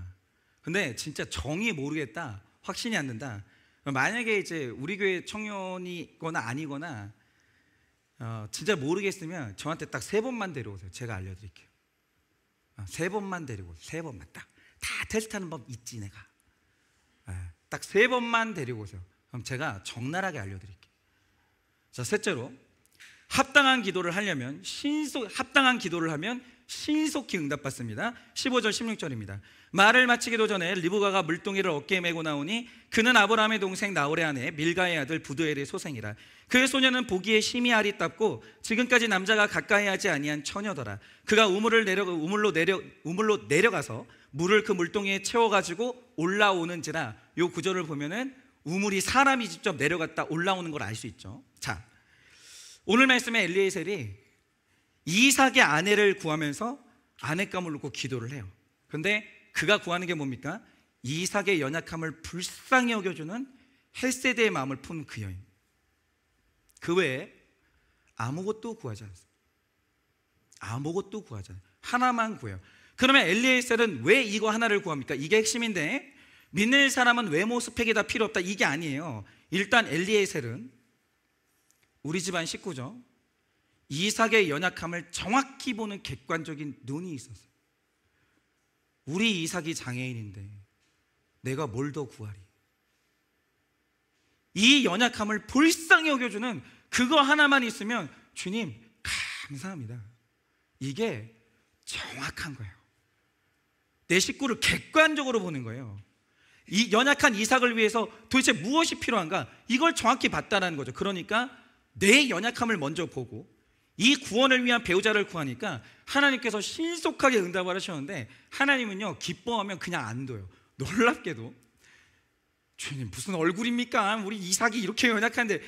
근데 진짜 정이 모르겠다, 확신이 안 든다. 만약에 이제 우리 교회 청년이거나 아니거나 진짜 모르겠으면 저한테 딱 3번만 데려오세요. 제가 알려드릴게요. 3번만 데리고, 3번만 다 테스트하는 법 있지 내가. 딱 3번만 데리고 오세요. 그럼 제가 적나라하게 알려드릴게요. 자, 셋째로, 합당한 기도를 하면 신속히 응답받습니다. 15절 16절입니다. 말을 마치기도 전에 리브가가 물동이를 어깨에 메고 나오니 그는 아브라함의 동생 나홀의 아내 밀가의 아들 부두엘의 소생이라. 그 소녀는 보기에 심히 아리답고 지금까지 남자가 가까이 하지 아니한 처녀더라. 그가 우물로 내려가서 물을 그 물동이에 채워가지고 올라오는지라. 요 구절을 보면은 우물이 사람이 직접 내려갔다 올라오는 걸 알 수 있죠. 자, 오늘 말씀에 엘리에셀이 이삭의 아내를 구하면서 아내감을 놓고 기도를 해요. 그런데 그가 구하는 게 뭡니까? 이삭의 연약함을 불쌍히 여겨주는 헬세대의 마음을 푼 그 여인. 그 외에 아무것도 구하지 않았어요. 아무것도 구하지 않아요. 하나만 구해요. 그러면 엘리에셀은 왜 이거 하나를 구합니까? 이게 핵심인데, 믿는 사람은 외모 스펙이 다 필요 없다, 이게 아니에요. 일단 엘리에셀은 우리 집안 식구죠. 이삭의 연약함을 정확히 보는 객관적인 눈이 있었어요. 우리 이삭이 장애인인데 내가 뭘 더 구하리? 이 연약함을 불쌍히 여겨주는 그거 하나만 있으면 주님 감사합니다. 이게 정확한 거예요. 내 식구를 객관적으로 보는 거예요. 이 연약한 이삭을 위해서 도대체 무엇이 필요한가? 이걸 정확히 봤다는 거죠. 그러니까 내 연약함을 먼저 보고 이 구원을 위한 배우자를 구하니까 하나님께서 신속하게 응답을 하셨는데, 하나님은요 기뻐하면 그냥 안 둬요. 놀랍게도 주님 무슨 얼굴입니까? 우리 이삭이 이렇게 연약한데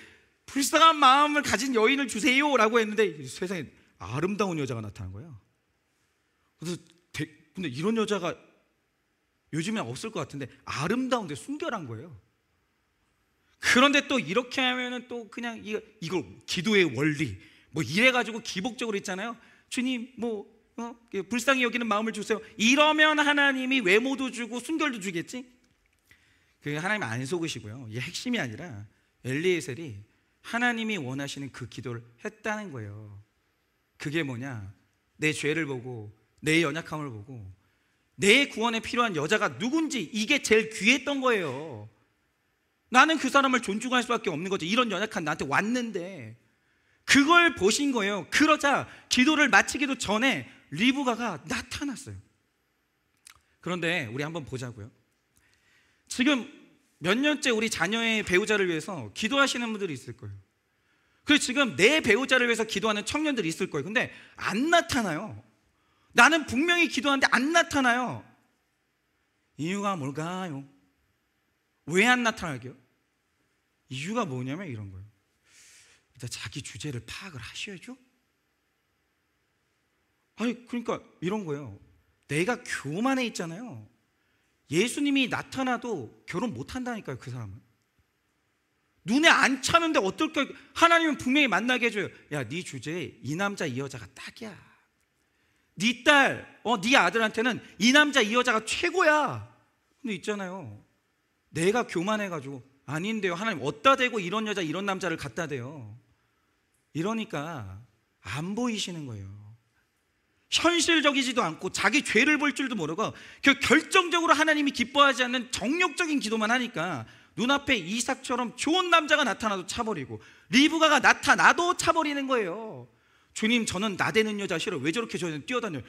불쌍한 마음을 가진 여인을 주세요 라고 했는데 세상에 아름다운 여자가 나타난 거예요. 그래서 근데 이런 여자가 요즘엔 없을 것 같은데 아름다운데 순결한 거예요. 그런데 또 이렇게 하면은 또 그냥 이걸 기도의 원리 뭐 이래가지고 기복적으로 있잖아요. 주님 불쌍히 여기는 마음을 주세요. 이러면 하나님이 외모도 주고 순결도 주겠지? 그 하나님 안 속으시고요. 이게 핵심이 아니라 엘리에셀이 하나님이 원하시는 그 기도를 했다는 거예요. 그게 뭐냐? 내 죄를 보고 내 연약함을 보고 내 구원에 필요한 여자가 누군지, 이게 제일 귀했던 거예요. 나는 그 사람을 존중할 수밖에 없는 거죠. 이런 연약한 나한테 왔는데 그걸 보신 거예요. 그러자 기도를 마치기도 전에 리브가가 나타났어요. 그런데 우리 한번 보자고요. 지금 몇 년째 우리 자녀의 배우자를 위해서 기도하시는 분들이 있을 거예요. 그리고 지금 내 배우자를 위해서 기도하는 청년들이 있을 거예요. 근데 안 나타나요. 나는 분명히 기도하는데 안 나타나요. 이유가 뭘까요? 왜 안 나타나게요? 이유가 뭐냐면 이런 거예요. 일단 자기 주제를 파악을 하셔야죠. 아니 그러니까 이런 거예요. 내가 교만해 있잖아요. 예수님이 나타나도 결혼 못 한다니까요. 그 사람은 눈에 안 차는데 어떨까? 하나님은 분명히 만나게 해줘요. 야, 네 주제에 이 남자 이 여자가 딱이야. 네 딸, 네 아들한테는 이 남자 이 여자가 최고야. 근데 있잖아요, 내가 교만해가지고 아닌데요, 하나님 어디다 대고 이런 여자 이런 남자를 갖다 대요. 이러니까 안 보이시는 거예요. 현실적이지도 않고 자기 죄를 볼 줄도 모르고 결정적으로 하나님이 기뻐하지 않는 정욕적인 기도만 하니까 눈앞에 이삭처럼 좋은 남자가 나타나도 차버리고 리브가가 나타나도 차버리는 거예요. 주님 저는 나대는 여자 싫어. 왜 저렇게 저는 뛰어다녀요?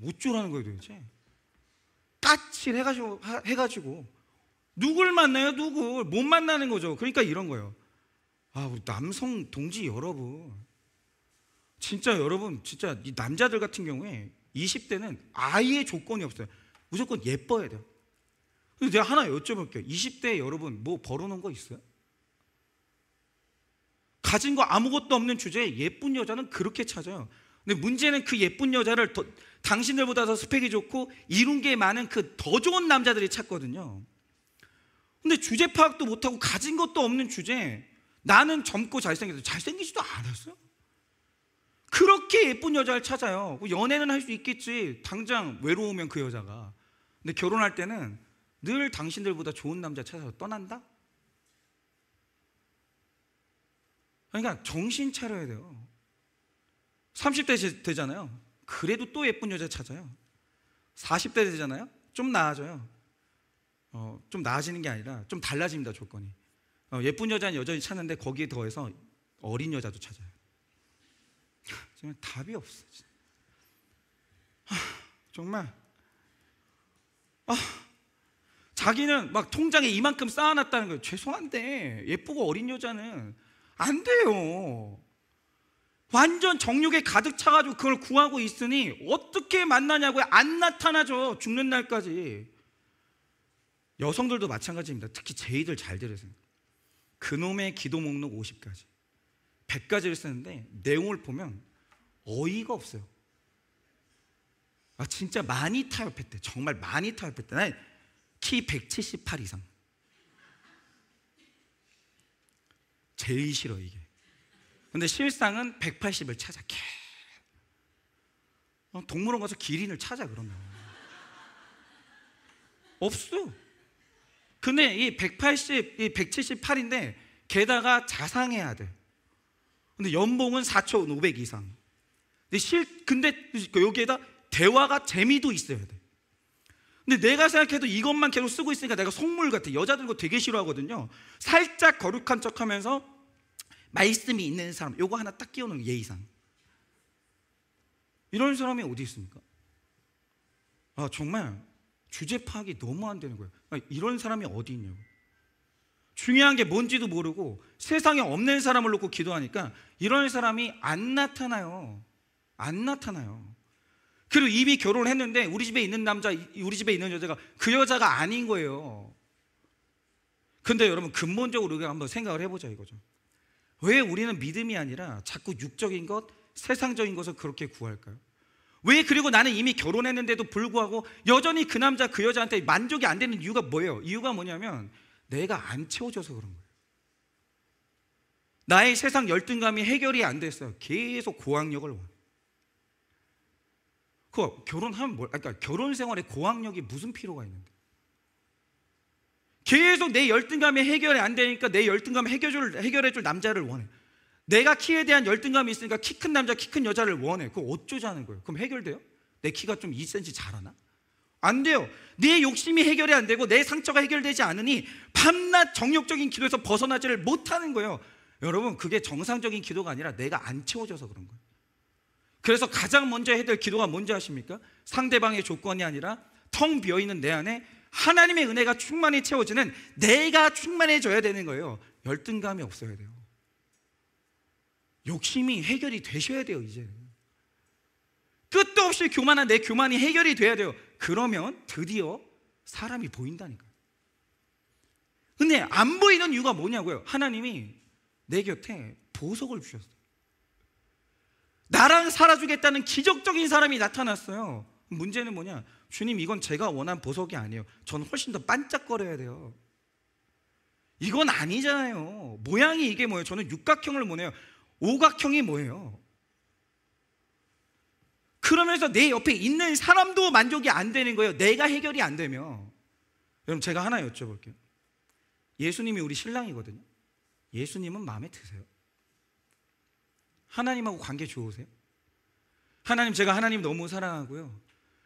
어쩌라는 거예요 도대체? 까칠해가지고 누굴 만나요? 누굴 못 만나는 거죠. 그러니까 이런 거예요. 우리 남성 동지 여러분, 진짜 여러분, 진짜 이 남자들 같은 경우에 20대는 아예 조건이 없어요. 무조건 예뻐야 돼요. 그래서 제가 하나 여쭤볼게요. 20대 여러분 뭐 벌어놓은 거 있어요? 가진 거 아무것도 없는 주제에 예쁜 여자는 그렇게 찾아요. 근데 문제는 그 예쁜 여자를 당신들보다 더 스펙이 좋고 이룬 게 많은 그 더 좋은 남자들이 찾거든요. 근데 주제 파악도 못하고 가진 것도 없는 주제에 나는 젊고 잘생겨서 잘생기지도 않았어요. 그렇게 예쁜 여자를 찾아요. 연애는 할 수 있겠지, 당장 외로우면 그 여자가. 근데 결혼할 때는 늘 당신들보다 좋은 남자 찾아서 떠난다? 그러니까 정신 차려야 돼요. 30대 되잖아요. 그래도 또 예쁜 여자 찾아요. 40대 되잖아요. 좀 나아져요. 좀 나아지는 게 아니라 좀 달라집니다, 조건이. 예쁜 여자는 여전히 찾는데 거기에 더해서 어린 여자도 찾아요. 정말 답이 없어. 정말. 자기는 막 통장에 이만큼 쌓아놨다는 거예요. 죄송한데 예쁘고 어린 여자는 안 돼요. 완전 정욕에 가득 차가지고 그걸 구하고 있으니 어떻게 만나냐고요. 안 나타나죠. 죽는 날까지. 여성들도 마찬가지입니다. 특히 제의들 잘 들으세요. 그놈의 기도 목록 50가지 100가지를 쓰는데 내용을 보면 어이가 없어요. 진짜 많이 타협했대. 정말 많이 타협했대. 난 키 178 이상. 제일 싫어 이게. 근데 실상은 180을 찾아. 동물원 가서 기린을 찾아 그러면. 없어. 근데 이 180, 이 178인데 게다가 자상해야 돼. 근데 연봉은 4,500 이상. 근데 여기에다 대화가 재미도 있어야 돼. 근데 내가 생각해도 이것만 계속 쓰고 있으니까 내가 속물 같아. 여자들 이거 되게 싫어하거든요. 살짝 거룩한 척하면서 말씀이 있는 사람, 요거 하나 딱 끼워놓은 예의상. 이런 사람이 어디 있습니까? 정말 주제 파악이 너무 안 되는 거예요. 이런 사람이 어디 있냐고. 중요한 게 뭔지도 모르고 세상에 없는 사람을 놓고 기도하니까 이런 사람이 안 나타나요. 안 나타나요. 그리고 이미 결혼을 했는데 우리 집에 있는 남자, 우리 집에 있는 여자가 그 여자가 아닌 거예요. 근데 여러분 근본적으로 우리가 한번 생각을 해보자 이거죠. 왜 우리는 믿음이 아니라 자꾸 육적인 것, 세상적인 것을 그렇게 구할까요? 왜 그리고 나는 이미 결혼했는데도 불구하고 여전히 그 남자, 그 여자한테 만족이 안 되는 이유가 뭐예요? 이유가 뭐냐면 내가 안 채워져서 그런 거예요. 나의 세상 열등감이 해결이 안 됐어요. 계속 고학력을 원해. 결혼하면 그러니까 결혼 생활에 고학력이 무슨 필요가 있는데? 계속 내 열등감이 해결이 안 되니까 내 열등감 해결해줄 남자를 원해. 내가 키에 대한 열등감이 있으니까 키 큰 남자, 키 큰 여자를 원해. 그거 어쩌자는 거예요? 그럼 해결돼요? 내 키가 좀 2cm 자라나? 안 돼요. 내 욕심이 해결이 안 되고 내 상처가 해결되지 않으니 밤낮 정욕적인 기도에서 벗어나지를 못하는 거예요. 여러분 그게 정상적인 기도가 아니라 내가 안 채워져서 그런 거예요. 그래서 가장 먼저 해야 될 기도가 뭔지 아십니까? 상대방의 조건이 아니라 텅 비어있는 내 안에 하나님의 은혜가 충만히 채워지는 내가 충만해져야 되는 거예요. 열등감이 없어야 돼요. 욕심이 해결이 되셔야 돼요. 이제 끝도 없이 교만한 내 교만이 해결이 돼야 돼요. 그러면 드디어 사람이 보인다니까요. 근데 안 보이는 이유가 뭐냐고요? 하나님이 내 곁에 보석을 주셨어요. 나랑 살아주겠다는 기적적인 사람이 나타났어요. 문제는 뭐냐? 주님 이건 제가 원한 보석이 아니에요. 저는 훨씬 더 반짝거려야 돼요. 이건 아니잖아요. 모양이 이게 뭐예요? 저는 육각형을 원해요. 오각형이 뭐예요? 그러면서 내 옆에 있는 사람도 만족이 안 되는 거예요. 내가 해결이 안 되면. 여러분 제가 하나 여쭤볼게요. 예수님이 우리 신랑이거든요. 예수님은 마음에 드세요? 하나님하고 관계 좋으세요? 하나님, 제가 하나님 너무 사랑하고요.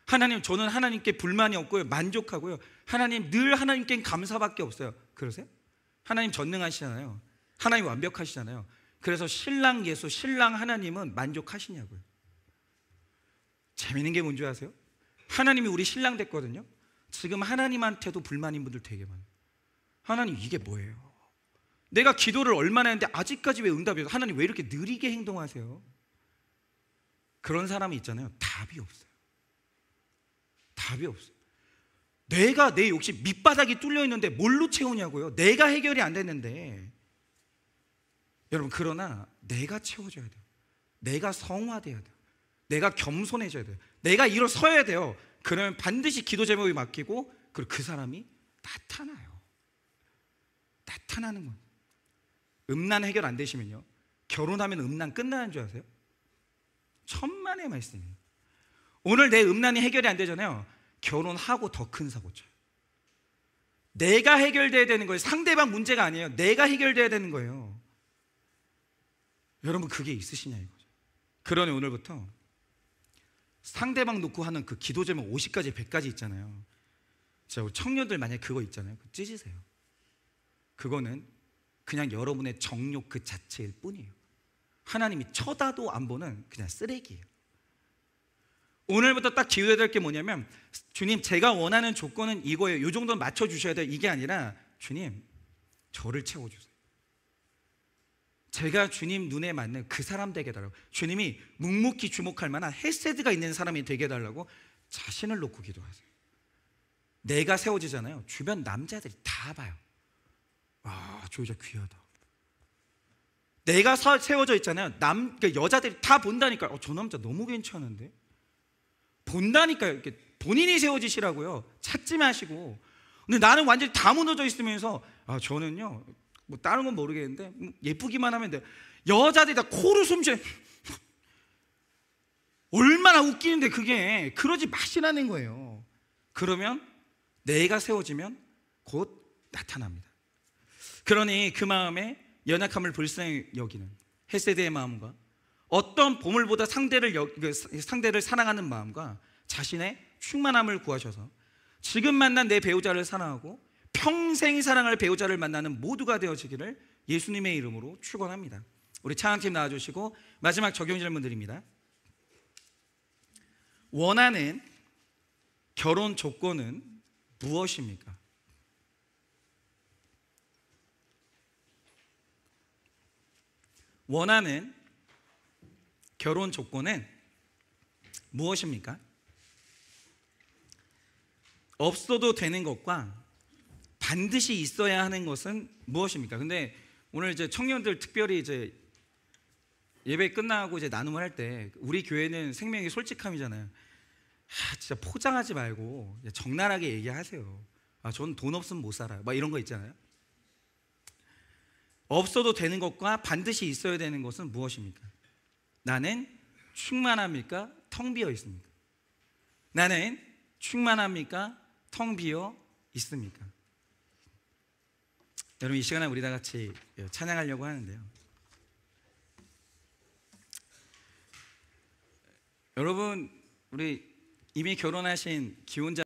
하나님, 저는 하나님께 불만이 없고요. 만족하고요. 하나님, 늘 하나님께 감사밖에 없어요. 그러세요? 하나님 전능하시잖아요. 하나님 완벽하시잖아요. 그래서 신랑 예수, 신랑 하나님은 만족하시냐고요. 재밌는 게 뭔지 아세요? 하나님이 우리 신랑 됐거든요. 지금 하나님한테도 불만인 분들 되게 많아요. 하나님 이게 뭐예요? 내가 기도를 얼마나 했는데 아직까지 왜 응답이 없어요? 하나님 왜 이렇게 느리게 행동하세요? 그런 사람이 있잖아요. 답이 없어요. 답이 없어요. 내가 내 욕심 밑바닥이 뚫려 있는데 뭘로 채우냐고요? 내가 해결이 안 됐는데. 여러분 그러나 내가 채워줘야 돼요. 내가 성화돼야 돼요. 내가 겸손해져야 돼요. 내가 일어서야 돼요. 그러면 반드시 기도 제목이 맡기고 그리고 그 사람이 나타나요. 나타나는 거예요. 음란 해결 안 되시면요, 결혼하면 음란 끝나는 줄 아세요? 천만의 말씀이에요. 오늘 내 음란이 해결이 안 되잖아요. 결혼하고 더 큰 사고 쳐요. 내가 해결돼야 되는 거예요. 상대방 문제가 아니에요. 내가 해결돼야 되는 거예요. 여러분 그게 있으시냐 이거죠. 그러니 오늘부터 상대방 놓고 하는 그 기도 제목 50가지 100가지 있잖아요. 자, 우리 청년들 만약에 그거 있잖아요. 그거 찢으세요. 그거는 그냥 여러분의 정욕 그 자체일 뿐이에요. 하나님이 쳐다도 안 보는 그냥 쓰레기예요. 오늘부터 딱 기도해야 될 게 뭐냐면, 주님 제가 원하는 조건은 이거예요. 이 정도는 맞춰주셔야 돼요. 이게 아니라 주님 저를 채워주세요. 제가 주님 눈에 맞는 그 사람 되게 해달라고. 주님이 묵묵히 주목할 만한 헤세드가 있는 사람이 되게 해달라고 자신을 놓고 기도하세요. 내가 세워지잖아요. 주변 남자들이 다 봐요. 와, 저 여자 귀하다. 내가 세워져 있잖아요. 그러니까 여자들이 다 본다니까요. 저 남자 너무 괜찮은데? 본다니까요. 이렇게 본인이 세워지시라고요. 찾지 마시고. 근데 나는 완전히 다 무너져 있으면서 저는요 뭐 다른 건 모르겠는데 예쁘기만 하면 돼. 여자들이 다 코로 숨쉬어. 얼마나 웃기는데 그게. 그러지 마시라는 거예요. 그러면 내가 세워지면 곧 나타납니다. 그러니 그 마음에 연약함을 불쌍히 여기는 헤세드의 마음과 어떤 보물보다 상대를 사랑하는 마음과 자신의 충만함을 구하셔서 지금 만난 내 배우자를 사랑하고 평생 사랑할 배우자를 만나는 모두가 되어지기를 예수님의 이름으로 축원합니다. 우리 찬양팀 나와주시고 마지막 적용 질문 드립니다. 원하는 결혼 조건은 무엇입니까? 원하는 결혼 조건은 무엇입니까? 없어도 되는 것과 반드시 있어야 하는 것은 무엇입니까? 근데 오늘 이제 청년들 특별히 이제 예배 끝나고 이제 나눔을 할 때 우리 교회는 생명이 솔직함이잖아요. 진짜 포장하지 말고 적나라하게 얘기하세요. 저는 돈 없으면 못 살아요. 막 이런 거 있잖아요. 없어도 되는 것과 반드시 있어야 되는 것은 무엇입니까? 나는 충만합니까? 텅 비어 있습니까? 나는 충만합니까? 텅 비어 있습니까? 여러분, 이 시간에 우리 다 같이 찬양하려고 하는데요. 여러분, 우리 이미 결혼하신 기혼자